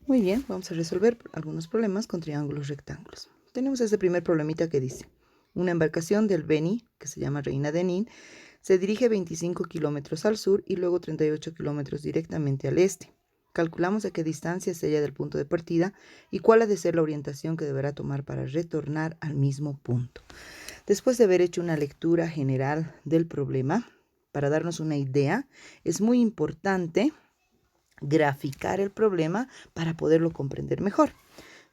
Muy bien, vamos a resolver algunos problemas con triángulos rectángulos. Tenemos este primer problemita que dice: una embarcación del Beni, que se llama Reina de Nin, se dirige 25 kilómetros al sur y luego 38 kilómetros directamente al este. Calculamos a qué distancia es ella del punto de partida y cuál ha de ser la orientación que deberá tomar para retornar al mismo punto. Después de haber hecho una lectura general del problema, para darnos una idea, es muy importante graficar el problema para poderlo comprender mejor.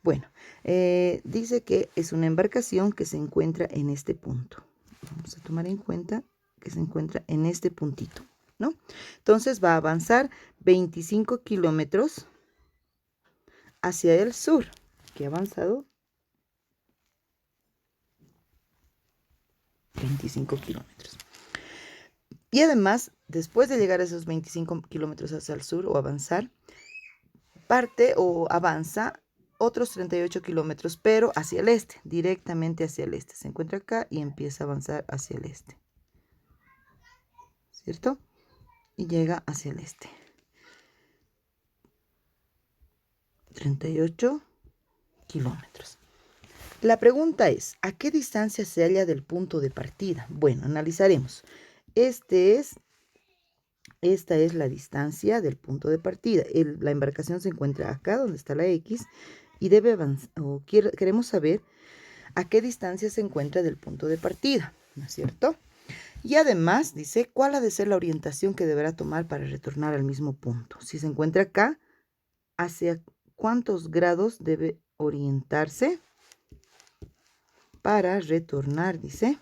Bueno, dice que es una embarcación que se encuentra en este punto. Vamos a tomar en cuenta que se encuentra en este puntito, ¿no? Entonces va a avanzar 25 kilómetros hacia el sur, que ha avanzado 25 kilómetros. Y además, después de llegar a esos 25 kilómetros hacia el sur o avanzar, parte o avanza otros 38 kilómetros, pero hacia el este, directamente hacia el este. Se encuentra acá y empieza a avanzar hacia el este, ¿cierto? Y llega hacia el este. 38 kilómetros. La pregunta es: ¿a qué distancia se halla del punto de partida? Bueno, analizaremos. Esta es la distancia del punto de partida. La embarcación se encuentra acá donde está la X y debe avanzar, queremos saber a qué distancia se encuentra del punto de partida, ¿no es cierto? Y además dice cuál ha de ser la orientación que deberá tomar para retornar al mismo punto. Si se encuentra acá, ¿hacia cuántos grados debe orientarse para retornar? Dice,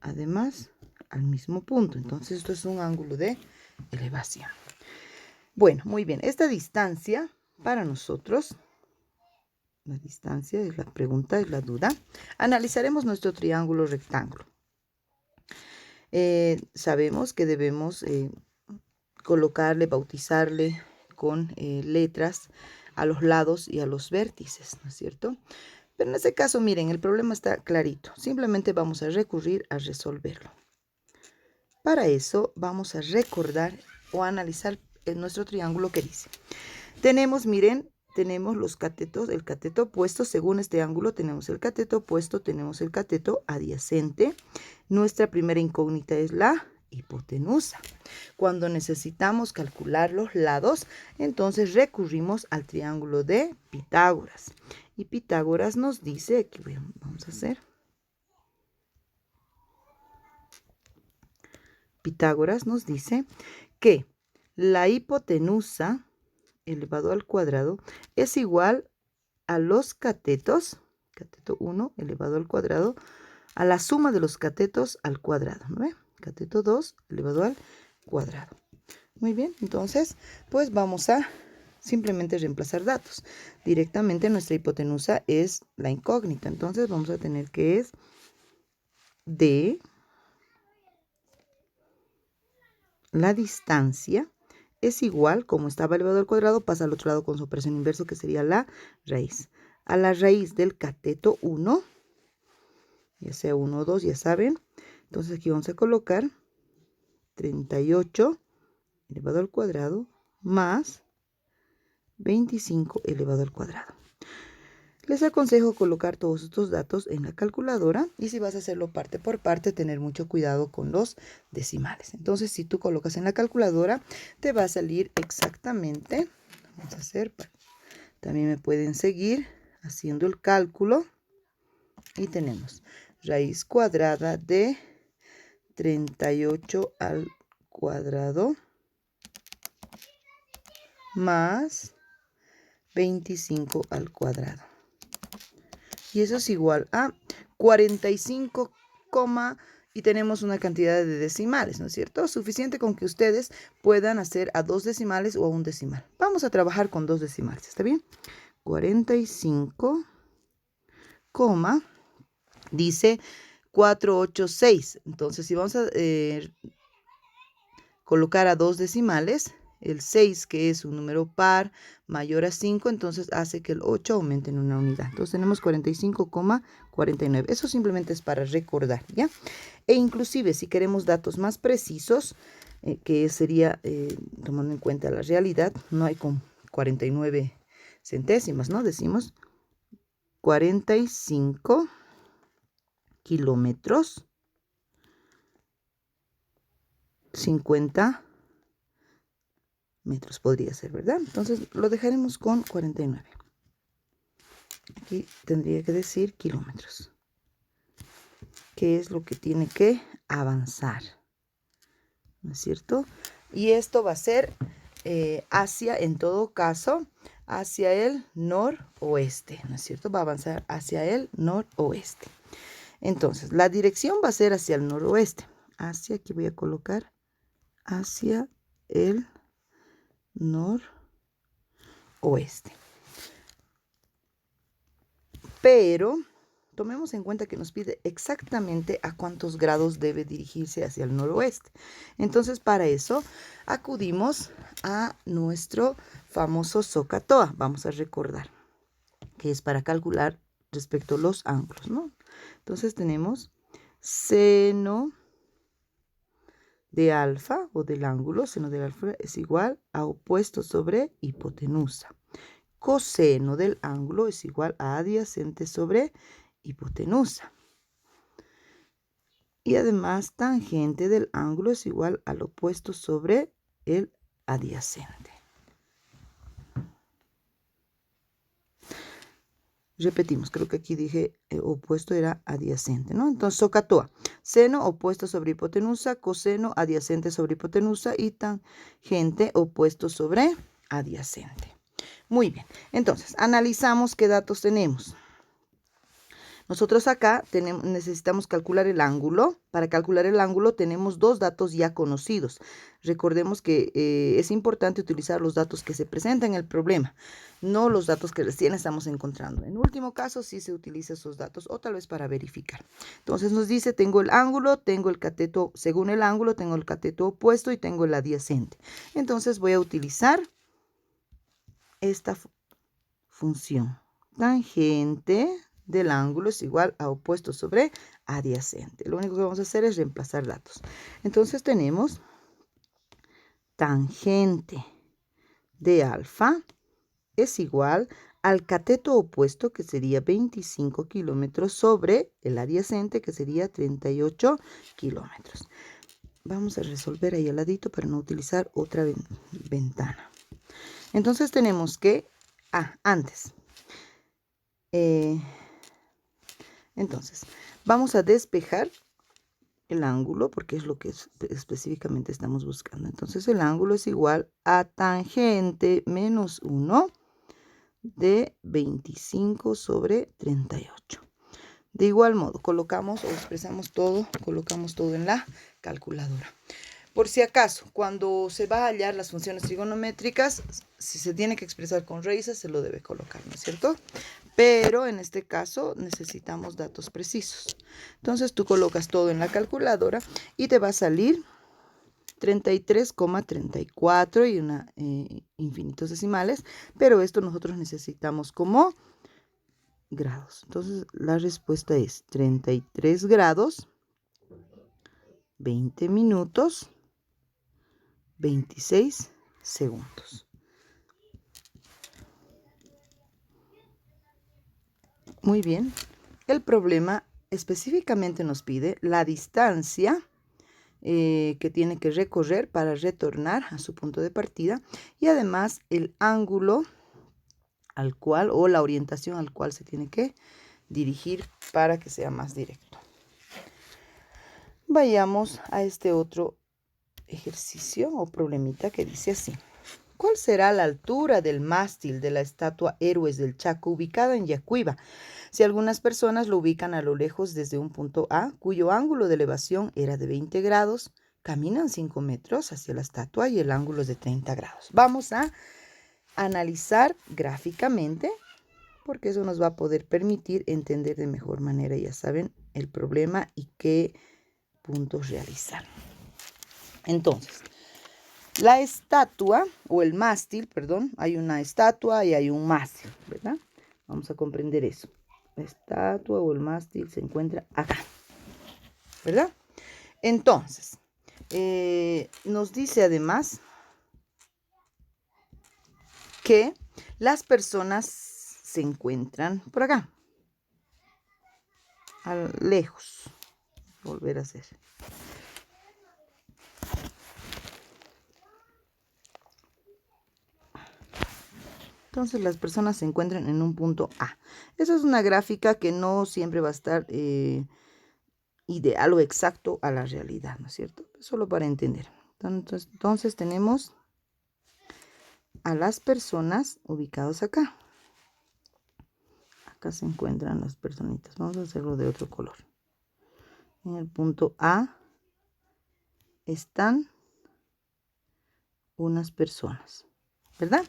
además, al mismo punto. Entonces esto es un ángulo de elevación. Bueno, muy bien. Esta distancia para nosotros, la distancia es la pregunta, es la duda. Analizaremos nuestro triángulo rectángulo. Sabemos que debemos colocarle, bautizarle con letras a los lados y a los vértices, ¿no es cierto? Pero en este caso, miren, el problema está clarito. Simplemente vamos a recurrir a resolverlo. Para eso vamos a recordar o analizar nuestro triángulo que dice. Tenemos, miren, tenemos los catetos, el cateto opuesto. Según este ángulo tenemos el cateto opuesto, tenemos el cateto adyacente. Nuestra primera incógnita es la hipotenusa. Cuando necesitamos calcular los lados, entonces recurrimos al triángulo de Pitágoras. Y Pitágoras nos dice, aquí vamos a hacer. Pitágoras nos dice que la hipotenusa elevado al cuadrado es igual a los catetos, cateto 1 elevado al cuadrado, a la suma de los catetos al cuadrado, ¿no ve? Cateto 2 elevado al cuadrado. Muy bien, entonces, pues vamos a simplemente reemplazar datos. Directamente nuestra hipotenusa es la incógnita, entonces vamos a tener que es de la distancia es igual, como estaba elevado al cuadrado, pasa al otro lado con su operación inverso, que sería la raíz. A la raíz del cateto 1, ya sea 1 o 2, ya saben. Entonces aquí vamos a colocar 38 elevado al cuadrado más 25 elevado al cuadrado. Les aconsejo colocar todos estos datos en la calculadora y si vas a hacerlo parte por parte, tener mucho cuidado con los decimales. Entonces, si tú colocas en la calculadora, te va a salir exactamente, vamos a hacer, también me pueden seguir haciendo el cálculo y tenemos raíz cuadrada de 38 al cuadrado más 25 al cuadrado. Y eso es igual a 45, y tenemos una cantidad de decimales, ¿no es cierto? Suficiente con que ustedes puedan hacer a 2 decimales o a 1 decimal. Vamos a trabajar con 2 decimales, ¿está bien? 45, dice 486. Entonces, si vamos a colocar a 2 decimales, el 6, que es un número par mayor a 5, entonces hace que el 8 aumente en una unidad. Entonces tenemos 45,49. Eso simplemente es para recordar, ¿ya? E inclusive si queremos datos más precisos, que sería tomando en cuenta la realidad, no hay 49 centésimas, ¿no? Decimos 45 kilómetros 50 metros podría ser, ¿verdad? Entonces lo dejaremos con 49. Aquí tendría que decir kilómetros. ¿Qué es lo que tiene que avanzar? ¿No es cierto? Y esto va a ser hacia, en todo caso, hacia el noroeste, ¿no es cierto? Va a avanzar hacia el noroeste. Entonces, la dirección va a ser hacia el noroeste. Hacia, aquí voy a colocar, hacia el noroeste. Pero tomemos en cuenta que nos pide exactamente a cuántos grados debe dirigirse hacia el noroeste. Entonces, para eso acudimos a nuestro famoso SOHCAHTOA. Vamos a recordar que es para calcular respecto a los ángulos, ¿no? Entonces tenemos seno de alfa o del ángulo, seno del alfa es igual a opuesto sobre hipotenusa. Coseno del ángulo es igual a adyacente sobre hipotenusa. Y además tangente del ángulo es igual al opuesto sobre el adyacente. Repetimos, creo que aquí dije opuesto era adyacente, ¿no? Entonces, SOHCAHTOA, seno opuesto sobre hipotenusa, coseno adyacente sobre hipotenusa y tangente opuesto sobre adyacente. Muy bien, entonces, analizamos qué datos tenemos. Nosotros acá necesitamos calcular el ángulo. Para calcular el ángulo tenemos dos datos ya conocidos. Recordemos que es importante utilizar los datos que se presentan en el problema, no los datos que recién estamos encontrando. En último caso, sí se utiliza esos datos o tal vez para verificar. Entonces nos dice, tengo el ángulo, tengo el cateto, según el ángulo, tengo el cateto opuesto y tengo el adyacente. Entonces voy a utilizar esta función. Tangente del ángulo es igual a opuesto sobre adyacente. Lo único que vamos a hacer es reemplazar datos. Entonces tenemos tangente de alfa es igual al cateto opuesto, que sería 25 kilómetros, sobre el adyacente, que sería 38 kilómetros. Vamos a resolver ahí al ladito para no utilizar otra ventana. Entonces tenemos que, antes, entonces, vamos a despejar el ángulo porque es lo que específicamente estamos buscando. Entonces, el ángulo es igual a tangente menos 1 de 25 sobre 38. De igual modo, colocamos o expresamos todo, colocamos todo en la calculadora. Por si acaso, cuando se va a hallar las funciones trigonométricas, si se tiene que expresar con raíces, se lo debe colocar, ¿no es cierto? Pero en este caso necesitamos datos precisos. Entonces tú colocas todo en la calculadora y te va a salir 33,34 y infinitos decimales, pero esto nosotros necesitamos como grados. Entonces la respuesta es 33 grados, 20 minutos, 26 segundos. Muy bien. El problema específicamente nos pide la distancia que tiene que recorrer para retornar a su punto de partida y además el ángulo al cual o la orientación al cual se tiene que dirigir para que sea más directo. Vayamos a este otro ejercicio o problemita que dice así. ¿Cuál será la altura del mástil de la estatua Héroes del Chaco ubicada en Yacuiba? Si algunas personas lo ubican a lo lejos desde un punto A, cuyo ángulo de elevación era de 20 grados, caminan 5 metros hacia la estatua y el ángulo es de 30 grados. Vamos a analizar gráficamente porque eso nos va a poder permitir entender de mejor manera, ya saben, el problema y qué puntos realizar. Entonces, la estatua o el mástil, perdón, hay una estatua y hay un mástil, ¿verdad? Vamos a comprender eso. La estatua o el mástil se encuentra acá, ¿verdad? Entonces, nos dice además que las personas se encuentran por acá, lejos. Volver a hacer. Entonces las personas se encuentran en un punto A. Esa es una gráfica que no siempre va a estar ideal o exacto a la realidad, ¿no es cierto? Solo para entender. Entonces tenemos a las personas ubicadas acá. Acá se encuentran las personitas. Vamos a hacerlo de otro color. En el punto A están unas personas, ¿verdad?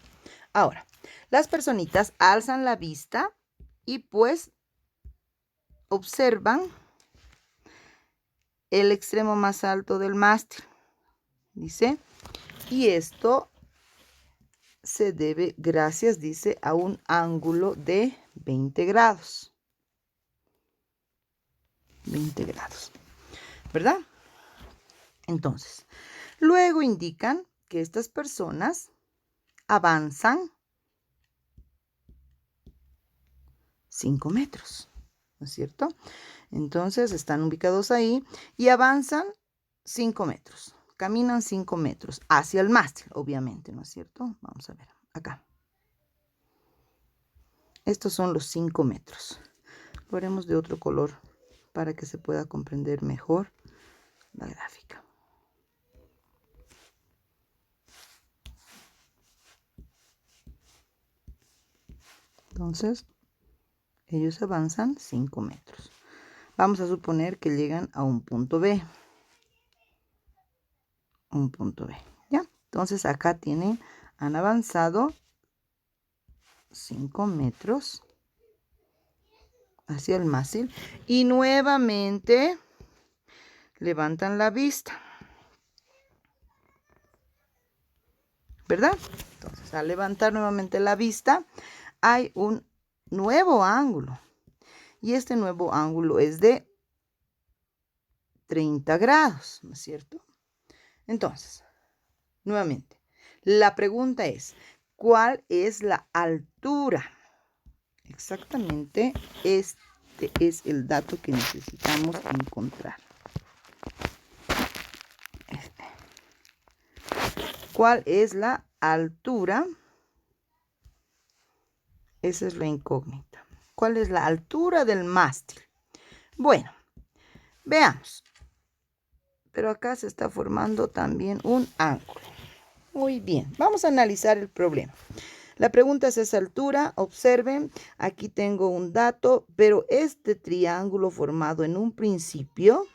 Ahora, las personitas alzan la vista y pues observan el extremo más alto del mástil. Dice, y esto se debe, gracias, dice, a un ángulo de 20 grados. 20 grados, ¿verdad? Entonces, luego indican que estas personas avanzan 5 metros, ¿no es cierto? Entonces, están ubicados ahí y avanzan 5 metros. Caminan 5 metros hacia el mástil, obviamente, ¿no es cierto? Vamos a ver, acá. Estos son los 5 metros. Lo haremos de otro color para que se pueda comprender mejor la gráfica. Entonces, ellos avanzan 5 metros. Vamos a suponer que llegan a un punto B. Un punto B, ¿ya? Entonces, acá han avanzado 5 metros hacia el mástil y nuevamente levantan la vista, ¿verdad? Entonces, al levantar nuevamente la vista, hay un nuevo ángulo. Y este nuevo ángulo es de 30 grados, ¿no es cierto? Entonces, nuevamente, la pregunta es, ¿cuál es la altura? Exactamente, este es el dato que necesitamos encontrar. ¿Cuál es la altura? Esa es la incógnita. ¿Cuál es la altura del mástil? Bueno, veamos. Pero acá se está formando también un ángulo. Muy bien, vamos a analizar el problema. La pregunta es esa altura. Observen, aquí tengo un dato, pero este triángulo formado en un principio,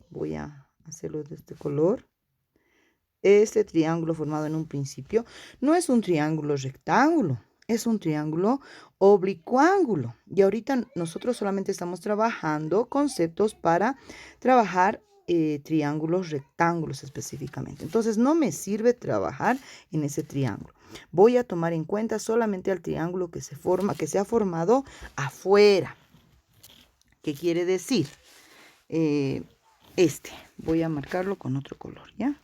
voy a hacerlo de este color. Este triángulo formado en un principio no es un triángulo rectángulo, es un triángulo oblicuángulo. Y ahorita nosotros solamente estamos trabajando conceptos para trabajar triángulos rectángulos específicamente. Entonces no me sirve trabajar en ese triángulo. Voy a tomar en cuenta solamente el triángulo que se ha formado afuera. ¿Qué quiere decir? Voy a marcarlo con otro color, ¿ya?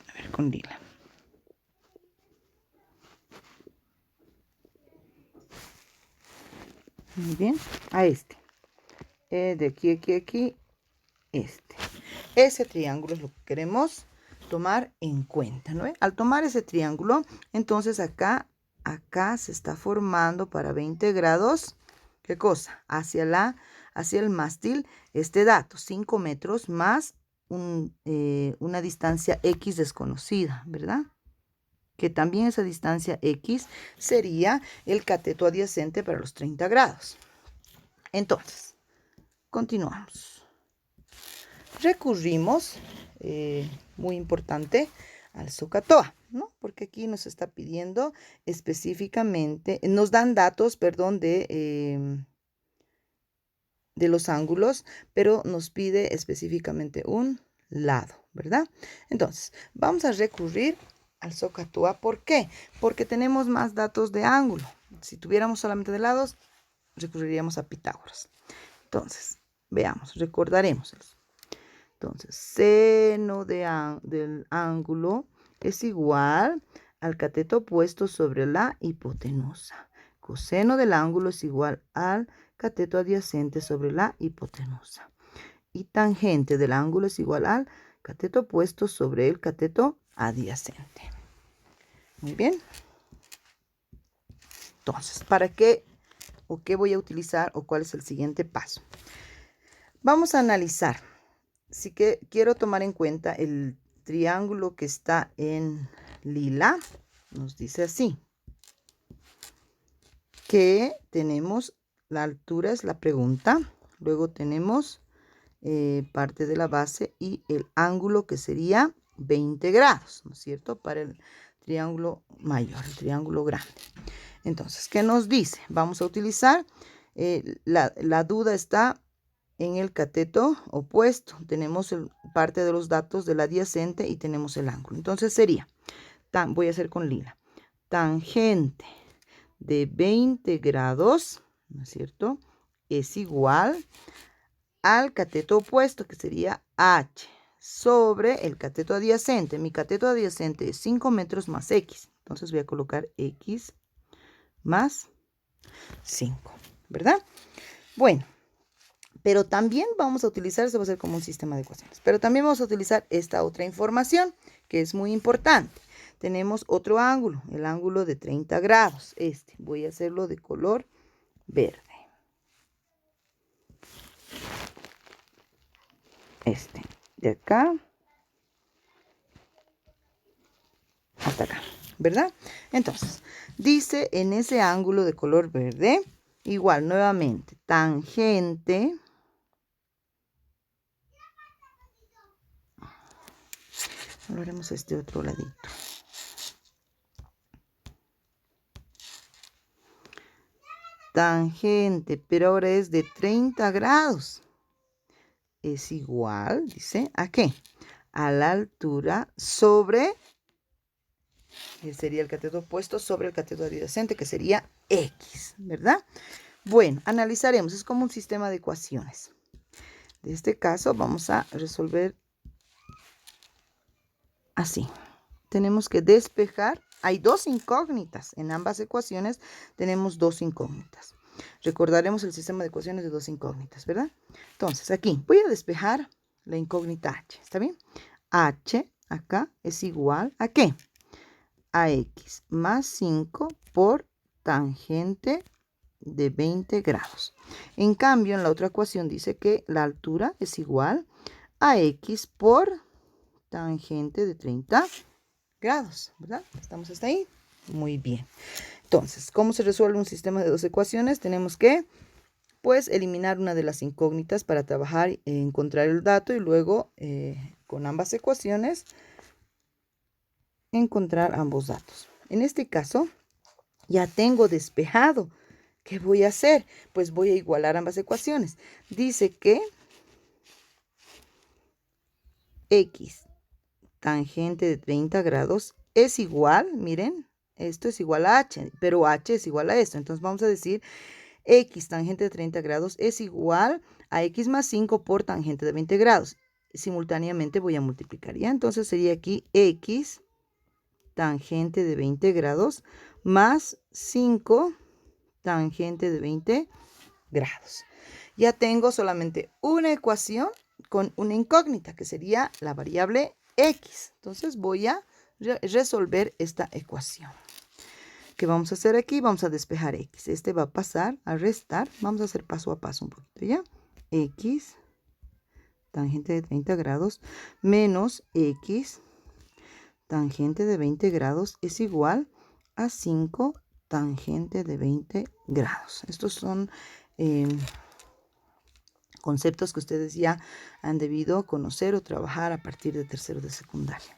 A ver, con lila. Muy bien, a este. De aquí, aquí, este. Ese triángulo es lo que queremos tomar en cuenta, ¿no? Al tomar ese triángulo, entonces acá se está formando para 20 grados, ¿qué cosa? Hacia el mástil, este dato, 5 metros más una distancia X desconocida, ¿verdad? Que también esa distancia X sería el cateto adyacente para los 30 grados. Entonces, continuamos. Recurrimos, muy importante, al SOHCAHTOA, ¿no? Porque aquí nos está pidiendo específicamente, nos dan datos, perdón, de los ángulos, pero nos pide específicamente un lado, ¿verdad? Entonces, vamos a recurrir al SOHCAHTOA. ¿Por qué? Porque tenemos más datos de ángulo. Si tuviéramos solamente de lados, recurriríamos a Pitágoras. Entonces, veamos, recordaremos. Entonces, seno del ángulo es igual al cateto opuesto sobre la hipotenusa. Coseno del ángulo es igual al cateto adyacente sobre la hipotenusa. Y tangente del ángulo es igual al cateto opuesto sobre el cateto adyacente. Muy bien. Entonces, ¿para qué o qué voy a utilizar o cuál es el siguiente paso? Vamos a analizar. Si que quiero tomar en cuenta el triángulo que está en lila, nos dice así, que tenemos la altura es la pregunta, luego tenemos parte de la base y el ángulo que sería 20 grados, ¿no es cierto? Para el triángulo mayor, el triángulo grande. Entonces, ¿qué nos dice? Vamos a utilizar, la duda está en el cateto opuesto. Tenemos parte de los datos del adyacente y tenemos el ángulo. Entonces sería, voy a hacer con lila, tangente de 20 grados, ¿no es cierto? Es igual al cateto opuesto, que sería H, sobre el cateto adyacente. Mi cateto adyacente es 5 metros más X. Entonces voy a colocar X más 5, ¿verdad? Bueno, pero también vamos a utilizar, esto va a ser como un sistema de ecuaciones, pero también vamos a utilizar esta otra información que es muy importante. Tenemos otro ángulo, el ángulo de 30 grados. Voy a hacerlo de color verde. De acá hasta acá, ¿verdad? Entonces, dice en ese ángulo de color verde, igual, nuevamente, tangente. Lo haremos este otro ladito. Tangente, pero ahora es de 30 grados. Es igual, dice, ¿a qué? A la altura sobre, que sería el cateto opuesto, sobre el cateto adyacente, que sería X, ¿verdad? Bueno, analizaremos, es como un sistema de ecuaciones. De este caso vamos a resolver así. Tenemos que despejar, hay dos incógnitas, en ambas ecuaciones tenemos dos incógnitas. Recordaremos el sistema de ecuaciones de dos incógnitas, ¿verdad? Entonces, aquí voy a despejar la incógnita H, ¿está bien? H acá es igual ¿a qué? A X más 5 por tangente de 20 grados. En cambio, en la otra ecuación dice que la altura es igual a X por tangente de 30 grados, ¿verdad? ¿Estamos hasta ahí? Muy bien. Entonces, ¿cómo se resuelve un sistema de dos ecuaciones? Tenemos que, pues, eliminar una de las incógnitas para trabajar, encontrar el dato y luego, con ambas ecuaciones, encontrar ambos datos. En este caso, ya tengo despejado. ¿Qué voy a hacer? Pues voy a igualar ambas ecuaciones. Dice que X tangente de 30 grados es igual, miren, esto es igual a H, pero H es igual a esto. Entonces vamos a decir X tangente de 30 grados es igual a X más 5 por tangente de 20 grados. Simultáneamente voy a multiplicar, ¿ya? Entonces sería aquí X tangente de 20 grados más 5 tangente de 20 grados. Ya tengo solamente una ecuación con una incógnita, que sería la variable X. Entonces voy a resolver esta ecuación. ¿Qué vamos a hacer aquí? Vamos a despejar X. Este va a pasar a restar. Vamos a hacer paso a paso un poquito, ¿ya? X, tangente de 30 grados, menos X, tangente de 20 grados, es igual a 5 tangente de 20 grados. Estos son conceptos que ustedes ya han debido conocer o trabajar a partir de tercero de secundaria.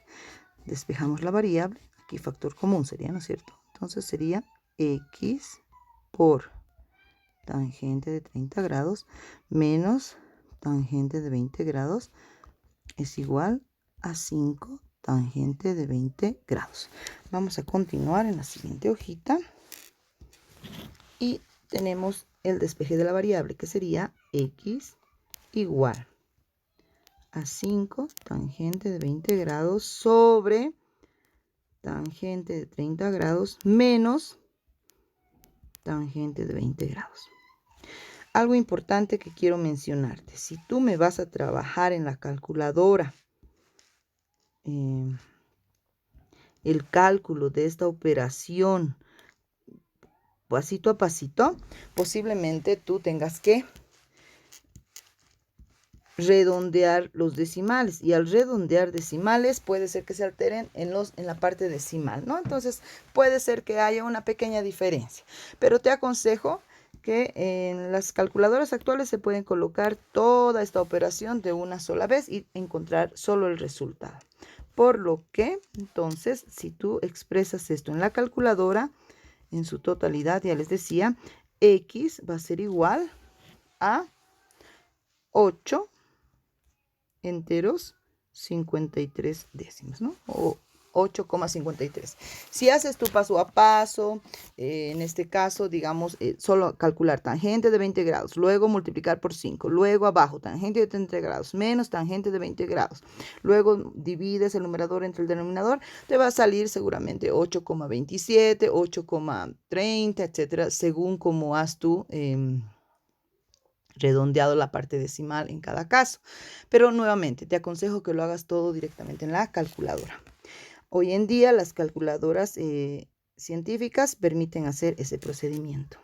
Despejamos la variable, aquí factor común sería, ¿no es cierto? Entonces sería X por tangente de 30 grados menos tangente de 20 grados es igual a 5 tangente de 20 grados. Vamos a continuar en la siguiente hojita y tenemos el despeje de la variable, que sería X igual a 5 tangente de 20 grados sobre tangente de 30 grados menos tangente de 20 grados. Algo importante que quiero mencionarte, si tú me vas a trabajar en la calculadora el cálculo de esta operación pasito a pasito, posiblemente tú tengas que redondear los decimales, y al redondear decimales puede ser que se alteren en la parte decimal, ¿no? Entonces puede ser que haya una pequeña diferencia, pero te aconsejo que en las calculadoras actuales se pueden colocar toda esta operación de una sola vez y encontrar solo el resultado. Por lo que, entonces, si tú expresas esto en la calculadora, en su totalidad, ya les decía, x va a ser igual a 8 enteros 53 décimos, ¿no? O 8,53. Si haces tu paso a paso, en este caso, digamos, solo calcular tangente de 20 grados, luego multiplicar por 5, luego abajo tangente de 30 grados menos tangente de 20 grados, luego divides el numerador entre el denominador, te va a salir seguramente 8,27, 8,30, etcétera, según como has tú redondeado la parte decimal en cada caso. Pero nuevamente, te aconsejo que lo hagas todo directamente en la calculadora. Hoy en día las calculadoras científicas permiten hacer ese procedimiento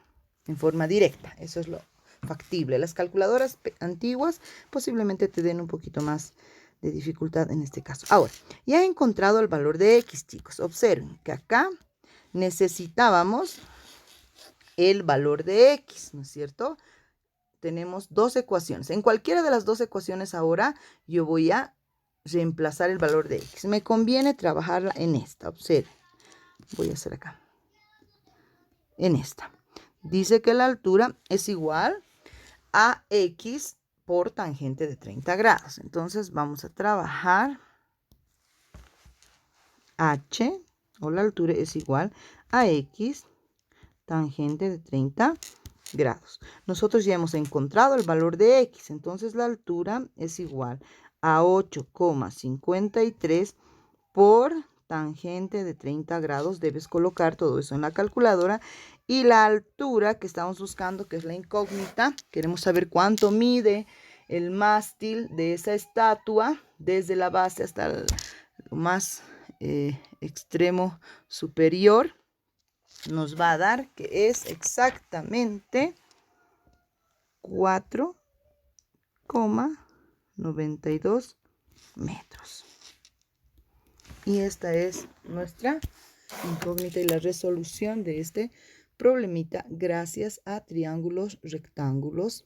en forma directa. Eso es lo factible. Las calculadoras antiguas posiblemente te den un poquito más de dificultad en este caso. Ahora, ya he encontrado el valor de x, chicos. Observen que acá necesitábamos el valor de x, ¿no es cierto? Tenemos dos ecuaciones. En cualquiera de las dos ecuaciones ahora yo voy a reemplazar el valor de x. Me conviene trabajarla en esta. Observen. Voy a hacer acá. En esta. Dice que la altura es igual a x por tangente de 30 grados. Entonces vamos a trabajar h, o la altura es igual a x tangente de 30 grados. Nosotros ya hemos encontrado el valor de x, entonces la altura es igual a 8,53 por tangente de 30 grados. Debes colocar todo eso en la calculadora. Y la altura que estamos buscando, que es la incógnita, queremos saber cuánto mide el mástil de esa estatua desde la base hasta el más extremo superior. Nos va a dar que es exactamente 4,92 metros. Y esta es nuestra incógnita y la resolución de este problemita gracias a triángulos rectángulos